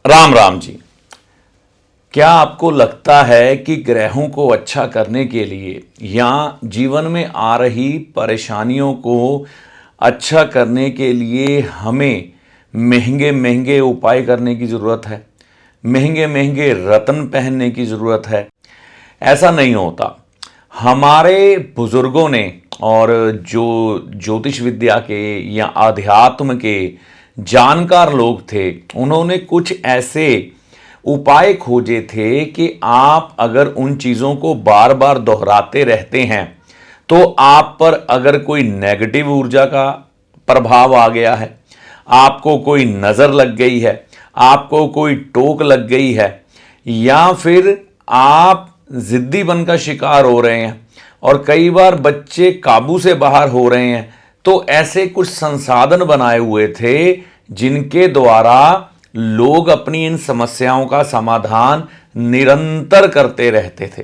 राम राम जी। क्या आपको लगता है कि ग्रहों को अच्छा करने के लिए या जीवन में आ रही परेशानियों को अच्छा करने के लिए हमें महंगे महंगे उपाय करने की ज़रूरत है, महंगे महंगे रत्न पहनने की ज़रूरत है? ऐसा नहीं होता। हमारे बुजुर्गों ने और जो ज्योतिष विद्या के या आध्यात्म के जानकार लोग थे, उन्होंने कुछ ऐसे उपाय खोजे थे कि आप अगर उन चीज़ों को बार बार दोहराते रहते हैं तो आप पर अगर कोई नेगेटिव ऊर्जा का प्रभाव आ गया है, आपको कोई नज़र लग गई है, आपको कोई टोक लग गई है, या फिर आप जिद्दी बनकर शिकार हो रहे हैं और कई बार बच्चे काबू से बाहर हो रहे हैं, तो ऐसे कुछ संसाधन बनाए हुए थे जिनके द्वारा लोग अपनी इन समस्याओं का समाधान निरंतर करते रहते थे।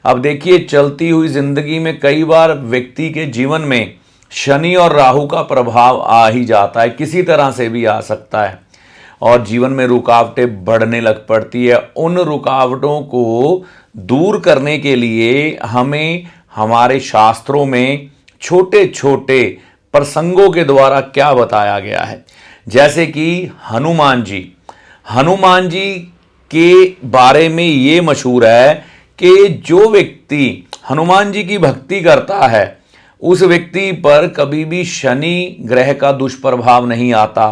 अब देखिए, चलती हुई जिंदगी में कई बार व्यक्ति के जीवन में शनि और राहु का प्रभाव आ ही जाता है, किसी तरह से भी आ सकता है, और जीवन में रुकावटें बढ़ने लग पड़ती है। उन रुकावटों को दूर करने के लिए हमें हमारे शास्त्रों में छोटे छोटे प्रसंगों के द्वारा क्या बताया गया है, जैसे कि हनुमान जी के बारे में ये मशहूर है कि जो व्यक्ति हनुमान जी की भक्ति करता है उस व्यक्ति पर कभी भी शनि ग्रह का दुष्प्रभाव नहीं आता।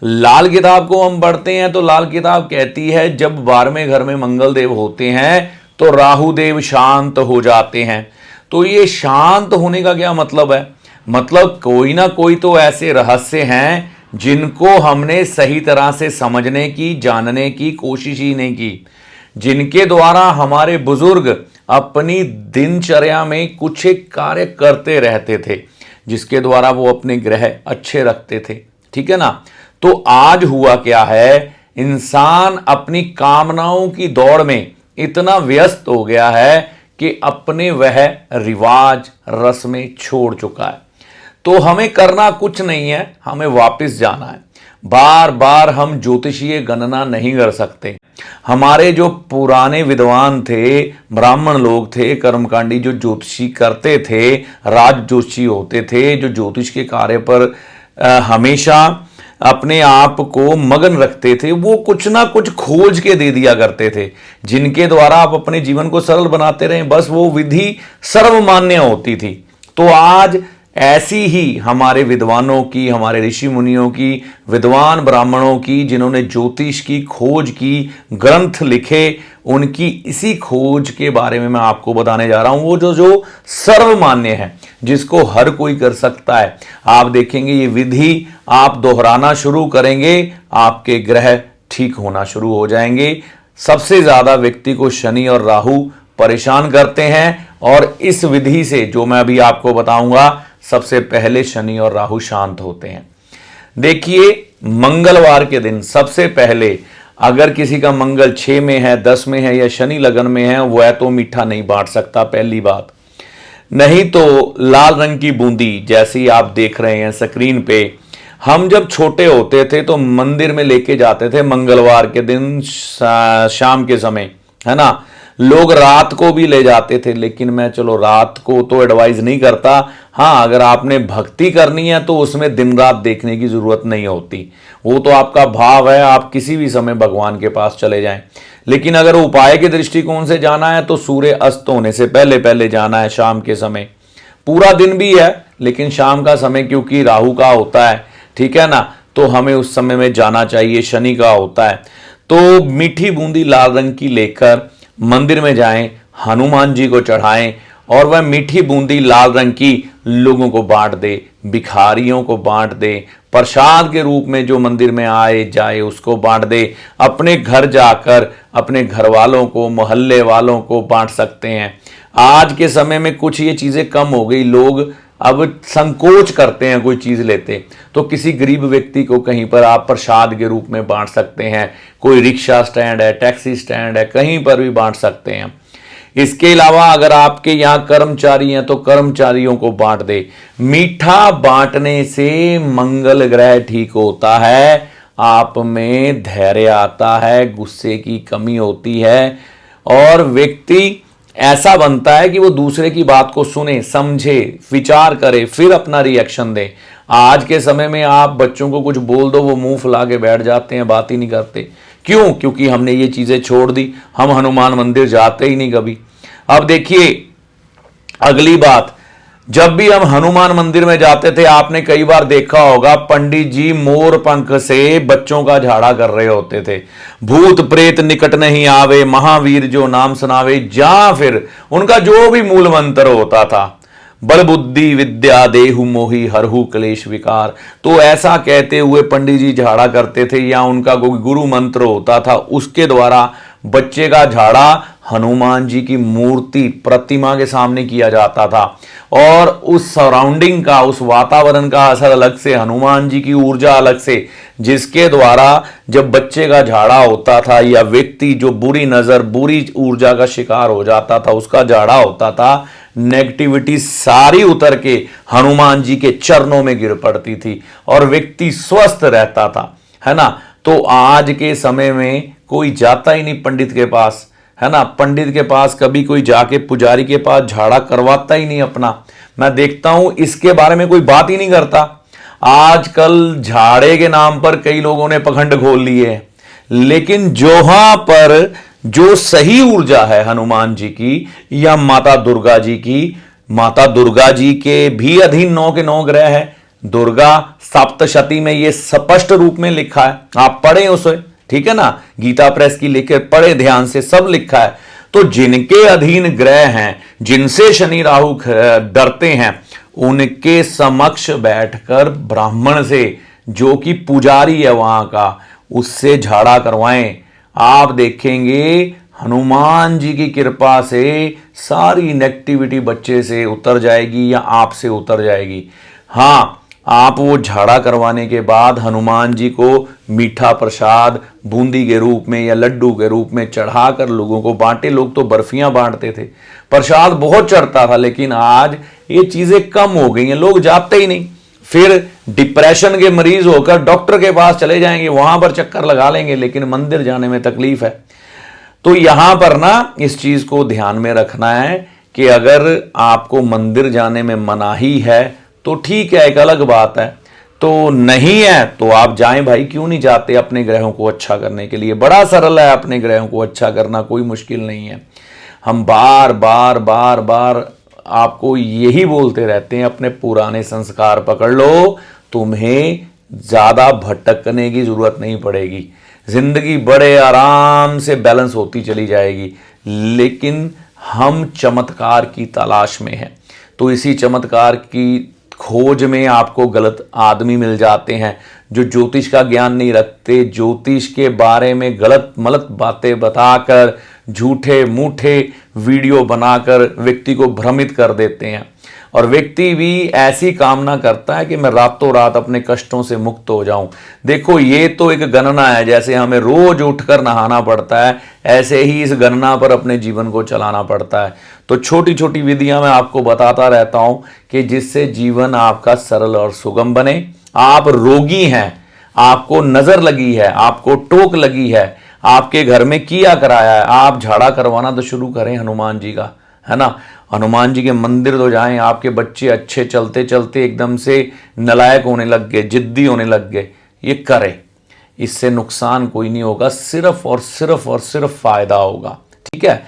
लाल किताब को हम पढ़ते हैं तो लाल किताब कहती है जब 12वें घर में मंगल देव होते हैं तो राहु देव शांत हो जाते हैं। तो ये शांत होने का क्या मतलब है? मतलब कोई ना कोई तो ऐसे रहस्य हैं जिनको हमने सही तरह से समझने की, जानने की कोशिश ही नहीं की, जिनके द्वारा हमारे बुजुर्ग अपनी दिनचर्या में कुछ एक कार्य करते रहते थे जिसके द्वारा वो अपने ग्रह अच्छे रखते थे। ठीक है ना? तो आज हुआ क्या है, इंसान अपनी कामनाओं की दौड़ में इतना व्यस्त हो गया है कि अपने वह रिवाज रस्में छोड़ चुका है। तो हमें करना कुछ नहीं है, हमें वापस जाना है। बार बार हम ज्योतिषीय गणना नहीं कर सकते। हमारे जो पुराने विद्वान थे, ब्राह्मण लोग थे, कर्मकांडी जो ज्योतिषी करते थे, राज ज्योतिषी होते थे, जो ज्योतिष के कार्य पर हमेशा अपने आप को मगन रखते थे, वो कुछ ना कुछ खोज के दे दिया करते थे जिनके द्वारा आप अपने जीवन को सरल बनाते रहें। बस वो विधि सर्वमान्य होती थी। तो आज ऐसी ही हमारे विद्वानों की, हमारे ऋषि मुनियों की, विद्वान ब्राह्मणों की, जिन्होंने ज्योतिष की खोज की, ग्रंथ लिखे, उनकी इसी खोज के बारे में मैं आपको बताने जा रहा हूं। वो जो सर्वमान्य है, जिसको हर कोई कर सकता है। आप देखेंगे ये विधि आप दोहराना शुरू करेंगे, आपके ग्रह ठीक होना शुरू हो जाएंगे। सबसे ज्यादा व्यक्ति को शनि और राहु परेशान करते हैं, और इस विधि से जो मैं अभी आपको बताऊंगा, सबसे पहले शनि और राहु शांत होते हैं। देखिए, मंगलवार के दिन सबसे पहले अगर किसी का मंगल 6 में है, 10 में है या शनि लगन में है, वह तो मीठा नहीं बांट सकता, पहली बात। नहीं तो लाल रंग की बूंदी, जैसी आप देख रहे हैं स्क्रीन पे, हम जब छोटे होते थे तो मंदिर में लेके जाते थे मंगलवार के दिन शाम के समय, है ना। लोग रात को भी ले जाते थे, लेकिन मैं चलो रात को तो एडवाइज नहीं करता। हाँ, अगर आपने भक्ति करनी है तो उसमें दिन रात देखने की जरूरत नहीं होती, वो तो आपका भाव है, आप किसी भी समय भगवान के पास चले जाएं। लेकिन अगर उपाय के दृष्टिकोण से जाना है तो सूर्य अस्त होने से पहले पहले जाना है, शाम के समय। पूरा दिन भी है लेकिन शाम का समय क्योंकि राहु का होता है, ठीक है ना, तो हमें उस समय में जाना चाहिए। शनि का होता है। तो मीठी बूंदी लाल रंग की लेकर मंदिर में जाएं, हनुमान जी को चढ़ाएं, और वह मीठी बूंदी लाल रंग की लोगों को बांट दे, भिखारियों को बांट दे, प्रसाद के रूप में जो मंदिर में आए जाए उसको बांट दे। अपने घर जाकर अपने घर वालों को, मोहल्ले वालों को बांट सकते हैं। आज के समय में कुछ ये चीजें कम हो गई, लोग अब संकोच करते हैं कोई चीज लेते, तो किसी गरीब व्यक्ति को कहीं पर आप प्रसाद के रूप में बांट सकते हैं। कोई रिक्शा स्टैंड है, टैक्सी स्टैंड है, कहीं पर भी बांट सकते हैं। इसके अलावा अगर आपके यहाँ कर्मचारी हैं तो कर्मचारियों को बांट दे। मीठा बांटने से मंगल ग्रह ठीक होता है, आप में धैर्य आता है, गुस्से की कमी होती है और व्यक्ति ऐसा बनता है कि वो दूसरे की बात को सुने, समझे, विचार करे, फिर अपना रिएक्शन दे। आज के समय में आप बच्चों को कुछ बोल दो, वो मुंह फुला के बैठ जाते हैं, बात ही नहीं करते। क्यों? क्योंकि हमने ये चीजें छोड़ दी। हम हनुमान मंदिर जाते ही नहीं कभी। अब देखिए अगली बात, जब भी हम हनुमान मंदिर में जाते थे, आपने कई बार देखा होगा पंडित जी मोर पंख से बच्चों का झाड़ा कर रहे होते थे। भूत प्रेत निकट नहीं आवे, महावीर जो नाम सुनावे, या फिर उनका जो भी मूल मंत्र होता था, बल बुद्धि विद्या देहु मोहि हरहु क्लेश विकार, तो ऐसा कहते हुए पंडित जी झाड़ा करते थे, या उनका कोई गुरु मंत्र होता था, उसके द्वारा बच्चे का झाड़ा हनुमान जी की मूर्ति प्रतिमा के सामने किया जाता था। और उस सराउंडिंग का, उस वातावरण का असर अलग से, हनुमान जी की ऊर्जा अलग से, जिसके द्वारा जब बच्चे का झाड़ा होता था या व्यक्ति जो बुरी नजर, बुरी ऊर्जा का शिकार हो जाता था, उसका झाड़ा होता था, नेगेटिविटी सारी उतर के हनुमान जी के चरणों में गिर पड़ती थी और व्यक्ति स्वस्थ रहता था, है ना। तो आज के समय में कोई जाता ही नहीं पंडित के पास, है ना। पंडित के पास कभी कोई जाके पुजारी के पास झाड़ा करवाता ही नहीं अपना। मैं देखता हूं इसके बारे में कोई बात ही नहीं करता। आजकल झाड़े के नाम पर कई लोगों ने पखंड खोल लिए हैं, लेकिन जहां पर जो सही ऊर्जा है हनुमान जी की या माता दुर्गा जी की, माता दुर्गा जी के भी अधीन 9 के 9 ग्रह है। दुर्गा सप्तशती में ये स्पष्ट रूप में लिखा है, आप पढ़े उसे, ठीक है ना। गीता प्रेस की लिखे, पढ़े ध्यान से, सब लिखा है। तो जिनके अधीन ग्रह हैं, जिनसे शनि राहु डरते हैं, उनके समक्ष बैठकर ब्राह्मण से, जो कि पुजारी है वहां का, उससे झाड़ा करवाएं। आप देखेंगे हनुमान जी की कृपा से सारी नेगेटिविटी बच्चे से उतर जाएगी या आपसे उतर जाएगी। हाँ, आप वो झाड़ा करवाने के बाद हनुमान जी को मीठा प्रसाद बूंदी के रूप में या लड्डू के रूप में चढ़ाकर लोगों को बांटे। लोग तो बर्फियां बांटते थे, प्रसाद बहुत चढ़ता था, लेकिन आज ये चीजें कम हो गई हैं, लोग जाते ही नहीं। फिर डिप्रेशन के मरीज होकर डॉक्टर के पास चले जाएंगे, वहां पर चक्कर लगा लेंगे, लेकिन मंदिर जाने में तकलीफ है। तो यहां पर ना इस चीज को ध्यान में रखना है कि अगर आपको मंदिर जाने में मनाही है तो ठीक है, एक अलग बात है। तो नहीं है तो आप जाएं भाई, क्यों नहीं जाते अपने ग्रहों को अच्छा करने के लिए। बड़ा सरल है अपने ग्रहों को अच्छा करना, कोई मुश्किल नहीं है। हम बार बार बार बार आपको यही बोलते रहते हैं, अपने पुराने संस्कार पकड़ लो, तुम्हें ज्यादा भटकने की जरूरत नहीं पड़ेगी। जिंदगी बड़े आराम से बैलेंस होती चली जाएगी। लेकिन हम चमत्कार की तलाश में हैं, तो इसी चमत्कार की खोज में आपको गलत आदमी मिल जाते हैं जो ज्योतिष का ज्ञान नहीं रखते, ज्योतिष के बारे में गलत मलत बातें बताकर, झूठे मूठे वीडियो बनाकर व्यक्ति को भ्रमित कर देते हैं। और व्यक्ति भी ऐसी कामना करता है कि मैं रातों रात अपने कष्टों से मुक्त हो जाऊं। देखो, ये तो एक गणना है, जैसे हमें रोज उठकर नहाना पड़ता है, ऐसे ही इस गणना पर अपने जीवन को चलाना पड़ता है। तो छोटी छोटी विधियां मैं आपको बताता रहता हूं कि जिससे जीवन आपका सरल और सुगम बने। आप रोगी हैं, आपको नजर लगी है, आपको टोक लगी है, आपके घर में किया कराया है, आप झाड़ा करवाना तो शुरू करें हनुमान जी का, है ना। हनुमान जी के मंदिर तो जाएं। आपके बच्चे अच्छे चलते चलते एकदम से नालायक होने लग गए, जिद्दी होने लग गए, ये करें, इससे नुकसान कोई नहीं होगा, सिर्फ और सिर्फ और सिर्फ फायदा होगा, ठीक है।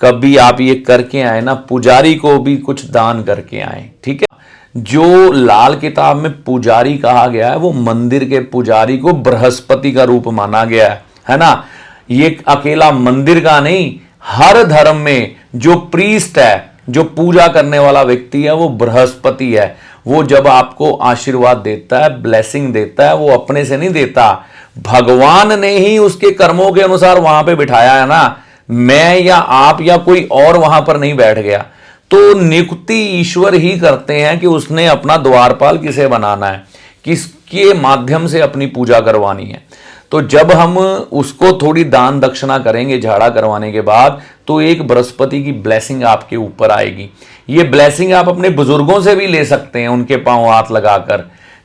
कभी आप ये करके आए ना, पुजारी को भी कुछ दान करके आए, ठीक है। जो लाल किताब में पुजारी कहा गया है, वो मंदिर के पुजारी को बृहस्पति का रूप माना गया है ना। ये अकेला मंदिर का नहीं, हर धर्म में जो प्रीस्ट है, जो पूजा करने वाला व्यक्ति है, वो बृहस्पति है। वो जब आपको आशीर्वाद देता है, ब्लेसिंग देता है, वो अपने से नहीं देता, भगवान ने ही उसके कर्मों के अनुसार वहां पे बिठाया है ना। मैं या आप या कोई और वहां पर नहीं बैठ गया। तो नियुक्ति ईश्वर ही करते हैं कि उसने अपना द्वारपाल किसे बनाना है, किसके माध्यम से अपनी पूजा करवानी है। तो जब हम उसको थोड़ी दान दक्षिणा करेंगे झाड़ा करवाने के बाद, तो एक बृहस्पति की ब्लेसिंग आपके ऊपर आएगी। ये ब्लेसिंग आप अपने बुजुर्गों से भी ले सकते हैं, उनके पांव हाथ लगाकर।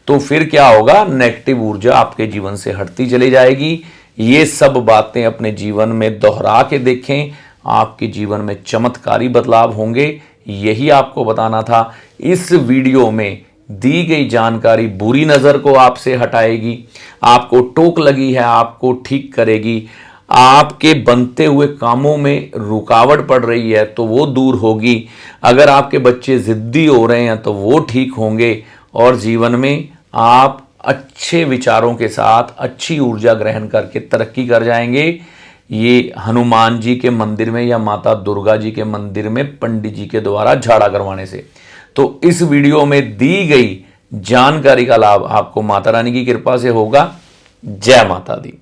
तो तो फिर क्या होगा, नेगेटिव ऊर्जा आपके जीवन से हटती चली जाएगी। ये सब बातें अपने जीवन में दोहरा के देखें, आपके जीवन में चमत्कारी बदलाव होंगे। यही आपको बताना था। इस वीडियो में दी गई जानकारी बुरी नज़र को आपसे हटाएगी, आपको टोक लगी है आपको ठीक करेगी, आपके बनते हुए कामों में रुकावट पड़ रही है तो वो दूर होगी, अगर आपके बच्चे ज़िद्दी हो रहे हैं तो वो ठीक होंगे, और जीवन में आप अच्छे विचारों के साथ अच्छी ऊर्जा ग्रहण करके तरक्की कर जाएंगे। ये हनुमान जी के मंदिर में या माता दुर्गा जी के मंदिर में पंडित जी के द्वारा झाड़ा करवाने से। तो इस वीडियो में दी गई जानकारी का लाभ आपको माता रानी की कृपा से होगा। जय माता दी।